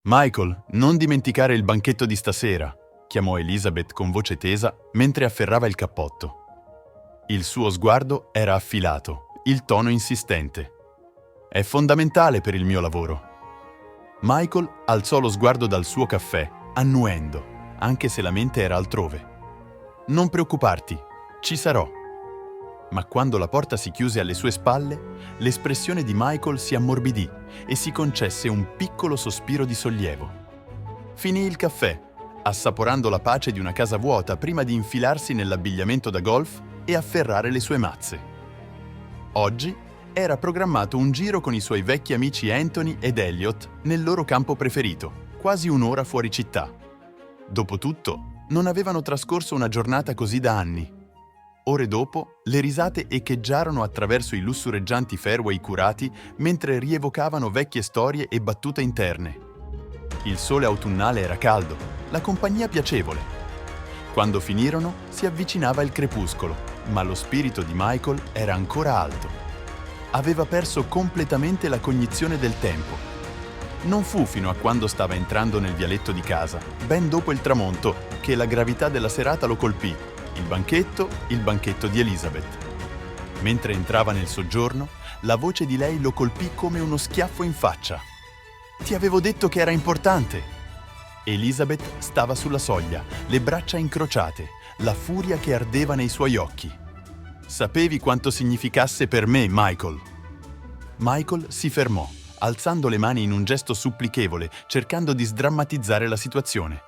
Michael, non dimenticare il banchetto di stasera, chiamò Elizabeth con voce tesa mentre afferrava il cappotto. Il suo sguardo era affilato, il tono insistente. È fondamentale per il mio lavoro. Michael alzò lo sguardo dal suo caffè, annuendo, anche se la mente era altrove. Non preoccuparti, ci sarò. Ma quando la porta si chiuse alle sue spalle, l'espressione di Michael si ammorbidì e si concesse un piccolo sospiro di sollievo. Finì il caffè, assaporando la pace di una casa vuota prima di infilarsi nell'abbigliamento da golf e afferrare le sue mazze. Oggi era programmato un giro con i suoi vecchi amici Anthony ed Elliot nel loro campo preferito, quasi un'ora fuori città. Dopotutto, non avevano trascorso una giornata così da anni. Ore dopo, le risate echeggiarono attraverso i lussureggianti fairway curati mentre rievocavano vecchie storie e battute interne. Il sole autunnale era caldo, la compagnia piacevole. Quando finirono, si avvicinava il crepuscolo, ma lo spirito di Michael era ancora alto. Aveva perso completamente la cognizione del tempo. Non fu fino a quando stava entrando nel vialetto di casa, ben dopo il tramonto, che la gravità della serata lo colpì. Il banchetto di Elizabeth. Mentre entrava nel soggiorno, la voce di lei lo colpì come uno schiaffo in faccia. «Ti avevo detto che era importante!» Elizabeth stava sulla soglia, le braccia incrociate, la furia che ardeva nei suoi occhi. «Sapevi quanto significasse per me, Michael!» Michael si fermò, alzando le mani in un gesto supplichevole, cercando di sdrammatizzare la situazione.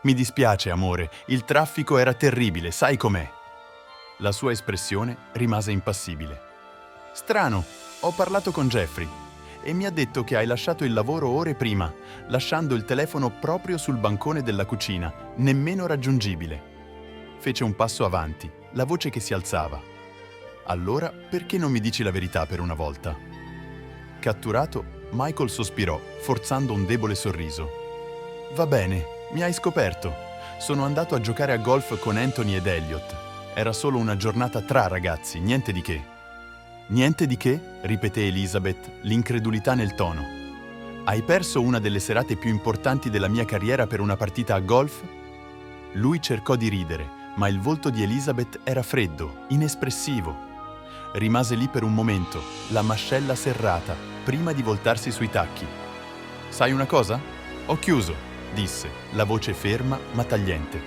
«Mi dispiace, amore, il traffico era terribile, sai com'è?» La sua espressione rimase impassibile. «Strano, ho parlato con Jeffrey e mi ha detto che hai lasciato il lavoro ore prima, lasciando il telefono proprio sul bancone della cucina, nemmeno raggiungibile». Fece un passo avanti, la voce che si alzava. «Allora, perché non mi dici la verità per una volta?» Catturato, Michael sospirò, forzando un debole sorriso. «Va bene. Mi hai scoperto. Sono andato a giocare a golf con Anthony ed Elliot. Era solo una giornata tra ragazzi, niente di che». «Niente di che?» ripeté Elizabeth, l'incredulità nel tono. «Hai perso una delle serate più importanti della mia carriera per una partita a golf?» Lui cercò di ridere, ma il volto di Elizabeth era freddo, inespressivo. Rimase lì per un momento, la mascella serrata, prima di voltarsi sui tacchi. «Sai una cosa? Ho chiuso», disse, la voce ferma ma tagliente.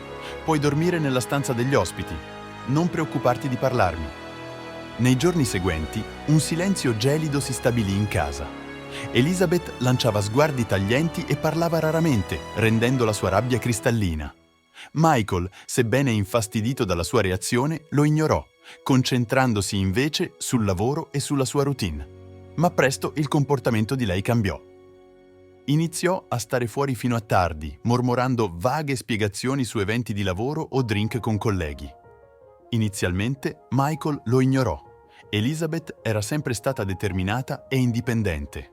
«Puoi dormire nella stanza degli ospiti. Non preoccuparti di parlarmi». Nei giorni seguenti, un silenzio gelido si stabilì in casa. Elizabeth lanciava sguardi taglienti e parlava raramente, rendendo la sua rabbia cristallina. Michael, sebbene infastidito dalla sua reazione, lo ignorò, concentrandosi invece sul lavoro e sulla sua routine. Ma presto il comportamento di lei cambiò. Iniziò a stare fuori fino a tardi, mormorando vaghe spiegazioni su eventi di lavoro o drink con colleghi. Inizialmente Michael lo ignorò. Elizabeth era sempre stata determinata e indipendente.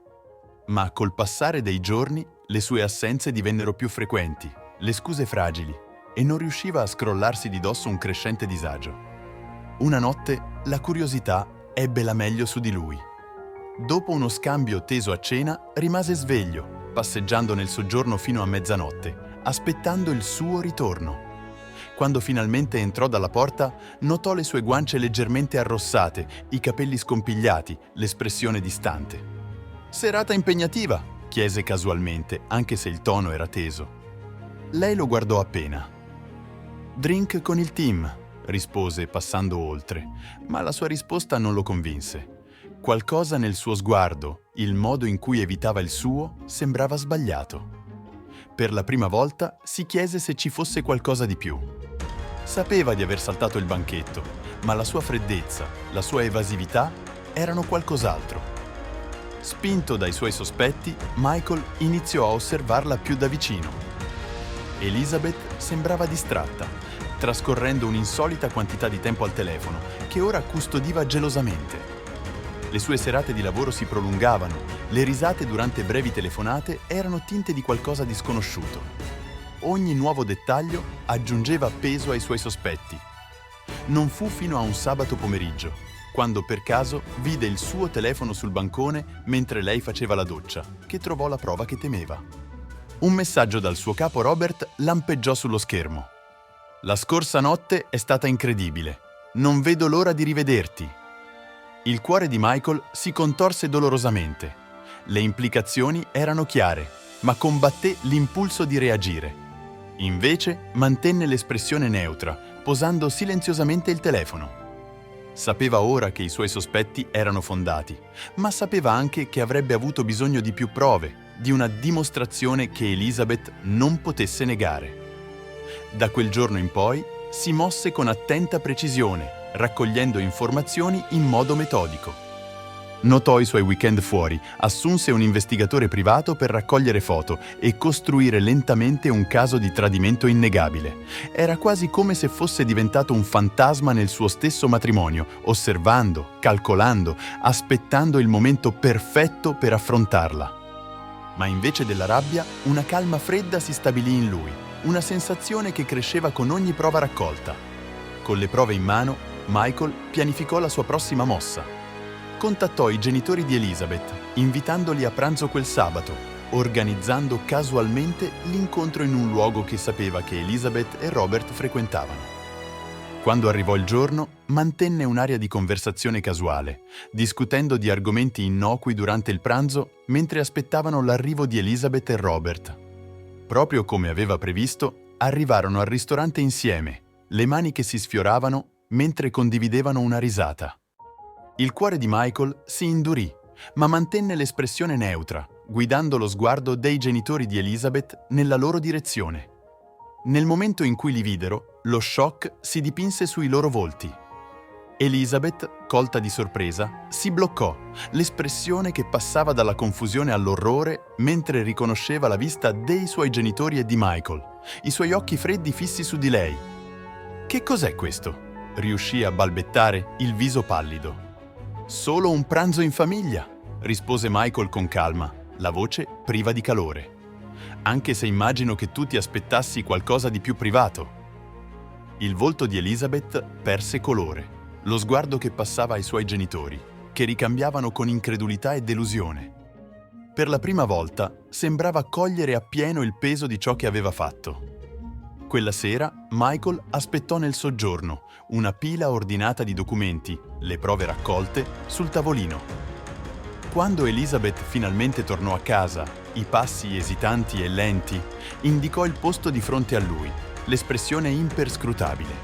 Ma col passare dei giorni le sue assenze divennero più frequenti, le scuse fragili, e non riusciva a scrollarsi di dosso un crescente disagio. Una notte la curiosità ebbe la meglio su di lui. Dopo uno scambio teso a cena, rimase sveglio, passeggiando nel soggiorno fino a mezzanotte, aspettando il suo ritorno. Quando finalmente entrò dalla porta, notò le sue guance leggermente arrossate, i capelli scompigliati, l'espressione distante. «Serata impegnativa?» chiese casualmente, anche se il tono era teso. Lei lo guardò appena. «Drink con il team», rispose passando oltre, ma la sua risposta non lo convinse. Qualcosa nel suo sguardo, il modo in cui evitava il suo, sembrava sbagliato. Per la prima volta si chiese se ci fosse qualcosa di più. Sapeva di aver saltato il banchetto, ma la sua freddezza, la sua evasività erano qualcos'altro. Spinto dai suoi sospetti, Michael iniziò a osservarla più da vicino. Elizabeth sembrava distratta, trascorrendo un'insolita quantità di tempo al telefono, che ora custodiva gelosamente. Le sue serate di lavoro si prolungavano, le risate durante brevi telefonate erano tinte di qualcosa di sconosciuto. Ogni nuovo dettaglio aggiungeva peso ai suoi sospetti. Non fu fino a un sabato pomeriggio, quando per caso vide il suo telefono sul bancone mentre lei faceva la doccia, che trovò la prova che temeva. Un messaggio dal suo capo Robert lampeggiò sullo schermo. La scorsa notte è stata incredibile. Non vedo l'ora di rivederti. Il cuore di Michael si contorse dolorosamente. Le implicazioni erano chiare, ma combatté l'impulso di reagire. Invece mantenne l'espressione neutra, posando silenziosamente il telefono. Sapeva ora che i suoi sospetti erano fondati, ma sapeva anche che avrebbe avuto bisogno di più prove, di una dimostrazione che Elizabeth non potesse negare. Da quel giorno in poi si mosse con attenta precisione, raccogliendo informazioni in modo metodico. Notò i suoi weekend fuori, assunse un investigatore privato per raccogliere foto e costruire lentamente un caso di tradimento innegabile. Era quasi come se fosse diventato un fantasma nel suo stesso matrimonio, osservando, calcolando, aspettando il momento perfetto per affrontarla. Ma invece della rabbia, una calma fredda si stabilì in lui, una sensazione che cresceva con ogni prova raccolta. Con le prove in mano, Michael pianificò la sua prossima mossa. Contattò i genitori di Elizabeth, invitandoli a pranzo quel sabato, organizzando casualmente l'incontro in un luogo che sapeva che Elizabeth e Robert frequentavano. Quando arrivò il giorno, mantenne un'aria di conversazione casuale, discutendo di argomenti innocui durante il pranzo mentre aspettavano l'arrivo di Elizabeth e Robert. Proprio come aveva previsto, arrivarono al ristorante insieme, le mani che si sfioravano mentre condividevano una risata. Il cuore di Michael si indurì, ma mantenne l'espressione neutra, guidando lo sguardo dei genitori di Elizabeth nella loro direzione. Nel momento in cui li videro, lo shock si dipinse sui loro volti. Elizabeth, colta di sorpresa, si bloccò, l'espressione che passava dalla confusione all'orrore mentre riconosceva la vista dei suoi genitori e di Michael, i suoi occhi freddi fissi su di lei. «Che cos'è questo?» riuscì a balbettare, il viso pallido. «Solo un pranzo in famiglia», rispose Michael con calma, la voce priva di calore. «Anche se immagino che tu ti aspettassi qualcosa di più privato». Il volto di Elizabeth perse colore, lo sguardo che passava ai suoi genitori, che ricambiavano con incredulità e delusione. Per la prima volta sembrava cogliere appieno il peso di ciò che aveva fatto. Quella sera Michael aspettò nel soggiorno, una pila ordinata di documenti, le prove raccolte, sul tavolino. Quando Elizabeth finalmente tornò a casa, i passi esitanti e lenti, indicò il posto di fronte a lui, l'espressione imperscrutabile.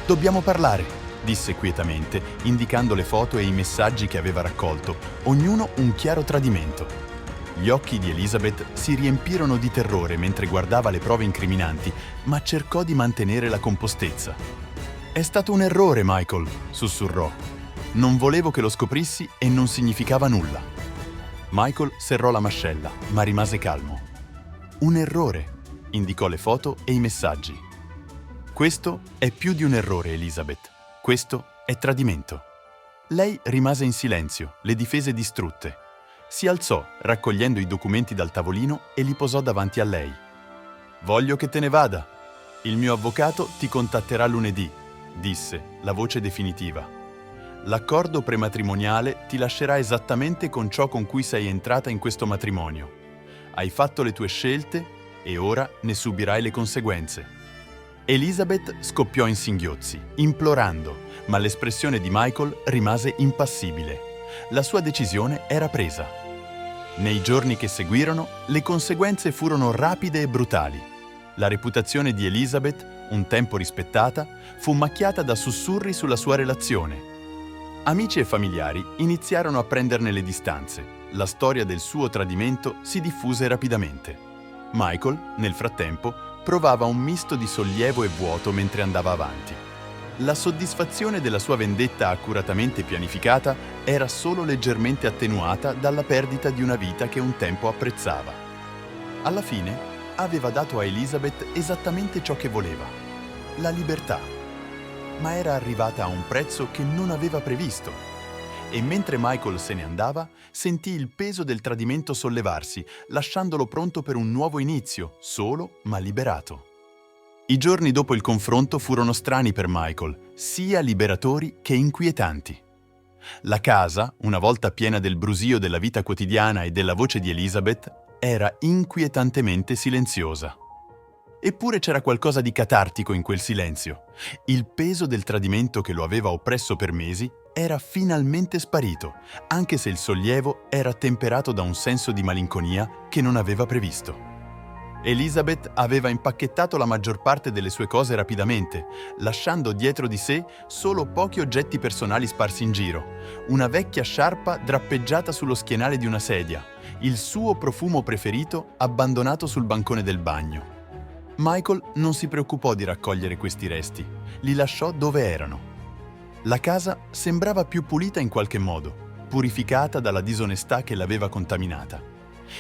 «Dobbiamo parlare», disse quietamente, indicando le foto e i messaggi che aveva raccolto, ognuno un chiaro tradimento. Gli occhi di Elizabeth si riempirono di terrore mentre guardava le prove incriminanti, ma cercò di mantenere la compostezza. «È stato un errore, Michael», sussurrò. «Non volevo che lo scoprissi e non significava nulla». Michael serrò la mascella, ma rimase calmo. «Un errore», indicò le foto e i messaggi. «Questo è più di un errore, Elizabeth. Questo è tradimento». Lei rimase in silenzio, le difese distrutte. Si alzò, raccogliendo i documenti dal tavolino e li posò davanti a lei. «Voglio che te ne vada. Il mio avvocato ti contatterà lunedì», disse, la voce definitiva. «L'accordo prematrimoniale ti lascerà esattamente con ciò con cui sei entrata in questo matrimonio. Hai fatto le tue scelte e ora ne subirai le conseguenze». Elizabeth scoppiò in singhiozzi, implorando, ma l'espressione di Michael rimase impassibile. La sua decisione era presa. Nei giorni che seguirono, le conseguenze furono rapide e brutali. La reputazione di Elizabeth, un tempo rispettata, fu macchiata da sussurri sulla sua relazione. Amici e familiari iniziarono a prenderne le distanze. La storia del suo tradimento si diffuse rapidamente. Michael, nel frattempo, provava un misto di sollievo e vuoto mentre andava avanti. La soddisfazione della sua vendetta accuratamente pianificata era solo leggermente attenuata dalla perdita di una vita che un tempo apprezzava. Alla fine, aveva dato a Elizabeth esattamente ciò che voleva: la libertà. Ma era arrivata a un prezzo che non aveva previsto. E mentre Michael se ne andava, sentì il peso del tradimento sollevarsi, lasciandolo pronto per un nuovo inizio, solo ma liberato. I giorni dopo il confronto furono strani per Michael, sia liberatori che inquietanti. La casa, una volta piena del brusio della vita quotidiana e della voce di Elizabeth, era inquietantemente silenziosa. Eppure c'era qualcosa di catartico in quel silenzio. Il peso del tradimento che lo aveva oppresso per mesi era finalmente sparito, anche se il sollievo era temperato da un senso di malinconia che non aveva previsto. Elizabeth aveva impacchettato la maggior parte delle sue cose rapidamente, lasciando dietro di sé solo pochi oggetti personali sparsi in giro, una vecchia sciarpa drappeggiata sullo schienale di una sedia, il suo profumo preferito abbandonato sul bancone del bagno. Michael non si preoccupò di raccogliere questi resti, li lasciò dove erano. La casa sembrava più pulita in qualche modo, purificata dalla disonestà che l'aveva contaminata.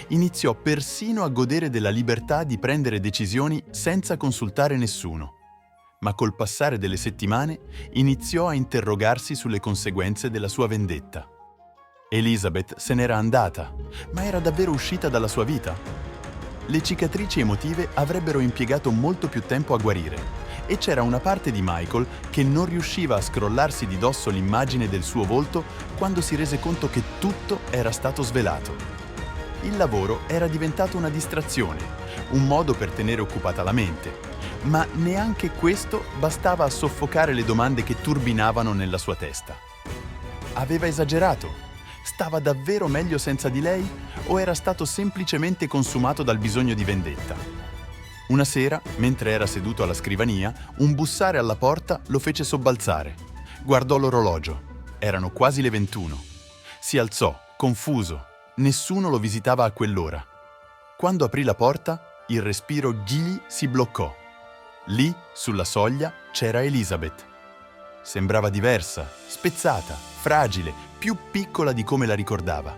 Iniziò persino a godere della libertà di prendere decisioni senza consultare nessuno. Ma col passare delle settimane iniziò a interrogarsi sulle conseguenze della sua vendetta. Elizabeth se n'era andata, ma era davvero uscita dalla sua vita? Le cicatrici emotive avrebbero impiegato molto più tempo a guarire e c'era una parte di Michael che non riusciva a scrollarsi di dosso l'immagine del suo volto quando si rese conto che tutto era stato svelato. Il lavoro era diventato una distrazione, un modo per tenere occupata la mente, ma neanche questo bastava a soffocare le domande che turbinavano nella sua testa. Aveva esagerato? Stava davvero meglio senza di lei o era stato semplicemente consumato dal bisogno di vendetta? Una sera, mentre era seduto alla scrivania, un bussare alla porta lo fece sobbalzare. Guardò l'orologio. Erano quasi le 21. Si alzò, confuso. Nessuno lo visitava a quell'ora. Quando aprì la porta, il respiro gli si bloccò. Lì, sulla soglia, c'era Elizabeth. Sembrava diversa, spezzata, fragile, più piccola di come la ricordava.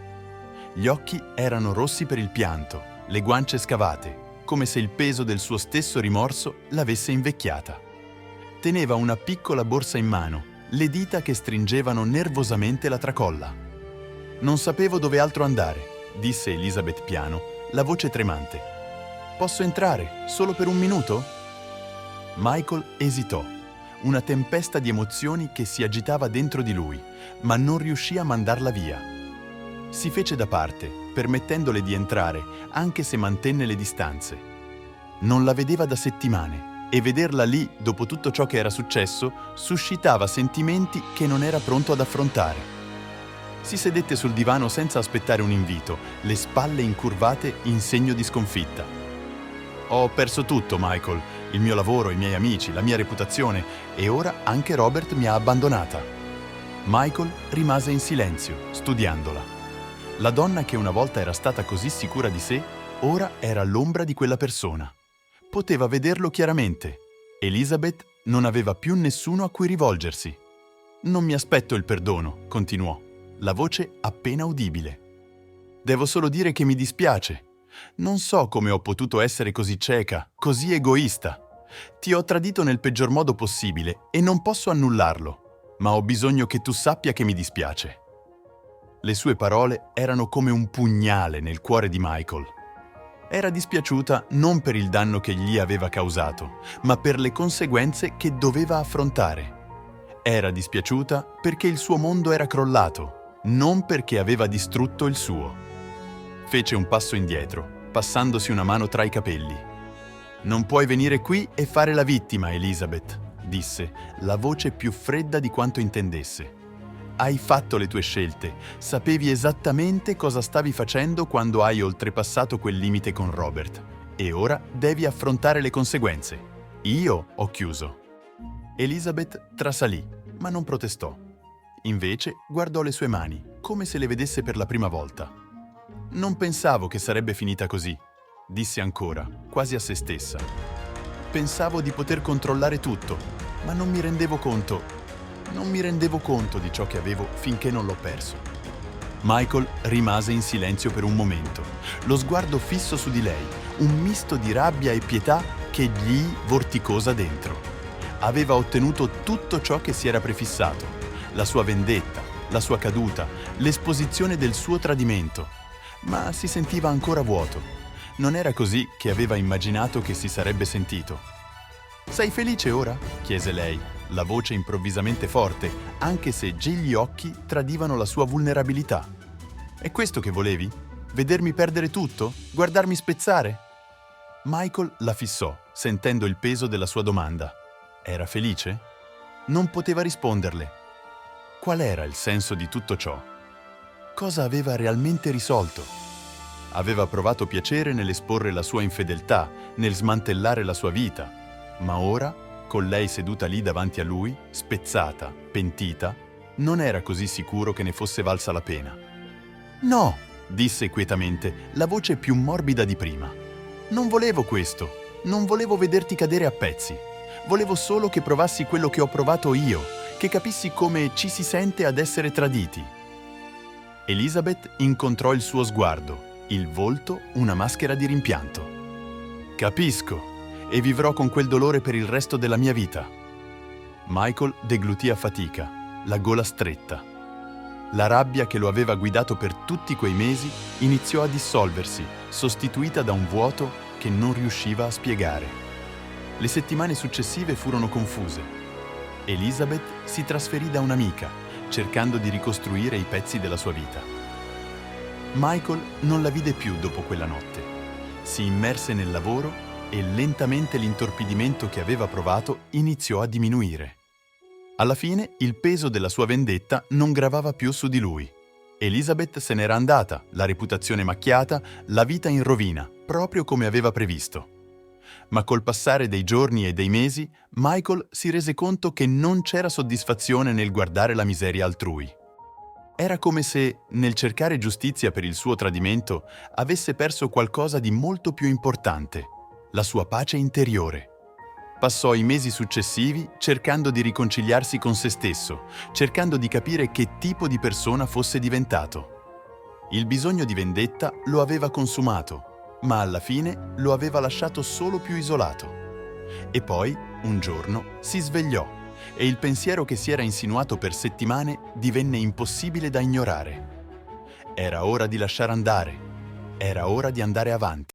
Gli occhi erano rossi per il pianto, le guance scavate, come se il peso del suo stesso rimorso l'avesse invecchiata. Teneva una piccola borsa in mano, le dita che stringevano nervosamente la tracolla. «Non sapevo dove altro andare», disse Elizabeth piano, la voce tremante. «Posso entrare, solo per un minuto?» Michael esitò. Una tempesta di emozioni che si agitava dentro di lui, ma non riuscì a mandarla via. Si fece da parte, permettendole di entrare, anche se mantenne le distanze. Non la vedeva da settimane e vederla lì, dopo tutto ciò che era successo, suscitava sentimenti che non era pronto ad affrontare. Si sedette sul divano senza aspettare un invito, le spalle incurvate in segno di sconfitta. «Ho perso tutto, Michael. Il mio lavoro, i miei amici, la mia reputazione e ora anche Robert mi ha abbandonata». Michael rimase in silenzio, studiandola. La donna che una volta era stata così sicura di sé, ora era l'ombra di quella persona. Poteva vederlo chiaramente. Elizabeth non aveva più nessuno a cui rivolgersi. «Non mi aspetto il perdono», continuò, la voce appena udibile. «Devo solo dire che mi dispiace. Non so come ho potuto essere così cieca, così egoista. Ti ho tradito nel peggior modo possibile e non posso annullarlo, ma ho bisogno che tu sappia che mi dispiace». Le sue parole erano come un pugnale nel cuore di Michael. Era dispiaciuta non per il danno che gli aveva causato, ma per le conseguenze che doveva affrontare. Era dispiaciuta perché il suo mondo era crollato, non perché aveva distrutto il suo. Fece un passo indietro, passandosi una mano tra i capelli. «Non puoi venire qui e fare la vittima, Elizabeth», disse, la voce più fredda di quanto intendesse. «Hai fatto le tue scelte, sapevi esattamente cosa stavi facendo quando hai oltrepassato quel limite con Robert, e ora devi affrontare le conseguenze. Io ho chiuso». Elizabeth trasalì, ma non protestò. Invece guardò le sue mani, come se le vedesse per la prima volta. «Non pensavo che sarebbe finita così», disse ancora, quasi a se stessa. «Pensavo di poter controllare tutto, ma non mi rendevo conto di ciò che avevo finché non l'ho perso». Michael rimase in silenzio per un momento, lo sguardo fisso su di lei, un misto di rabbia e pietà che gli vorticosa dentro. Aveva ottenuto tutto ciò che si era prefissato, la sua vendetta, la sua caduta, l'esposizione del suo tradimento, ma si sentiva ancora vuoto. Non era così che aveva immaginato che si sarebbe sentito. «Sei felice ora?» chiese lei, la voce improvvisamente forte, anche se già gli occhi tradivano la sua vulnerabilità. «È questo che volevi? Vedermi perdere tutto? Guardarmi spezzare? Michael la fissò, sentendo il peso della sua domanda. Era felice? Non poteva risponderle. Qual era il senso di tutto ciò? Cosa aveva realmente risolto? Aveva provato piacere nell'esporre la sua infedeltà, nel smantellare la sua vita, ma ora, con lei seduta lì davanti a lui, spezzata, pentita, non era così sicuro che ne fosse valsa la pena. «No!» disse quietamente, la voce più morbida di prima. «Non volevo questo, non volevo vederti cadere a pezzi. Volevo solo che provassi quello che ho provato io, che capissi come ci si sente ad essere traditi». Elizabeth incontrò il suo sguardo, il volto una maschera di rimpianto. «Capisco, e vivrò con quel dolore per il resto della mia vita». Michael deglutì a fatica, la gola stretta. La rabbia che lo aveva guidato per tutti quei mesi iniziò a dissolversi, sostituita da un vuoto che non riusciva a spiegare. Le settimane successive furono confuse. Elizabeth si trasferì da un'amica, cercando di ricostruire i pezzi della sua vita. Michael non la vide più dopo quella notte. Si immerse nel lavoro e lentamente l'intorpidimento che aveva provato iniziò a diminuire. Alla fine il peso della sua vendetta non gravava più su di lui. Elizabeth se n'era andata, la reputazione macchiata, la vita in rovina, proprio come aveva previsto. Ma col passare dei giorni e dei mesi, Michael si rese conto che non c'era soddisfazione nel guardare la miseria altrui. Era come se, nel cercare giustizia per il suo tradimento, avesse perso qualcosa di molto più importante, la sua pace interiore. Passò i mesi successivi cercando di riconciliarsi con se stesso, cercando di capire che tipo di persona fosse diventato. Il bisogno di vendetta lo aveva consumato, ma alla fine lo aveva lasciato solo più isolato. E poi, un giorno, si svegliò e il pensiero che si era insinuato per settimane divenne impossibile da ignorare. Era ora di lasciare andare, era ora di andare avanti.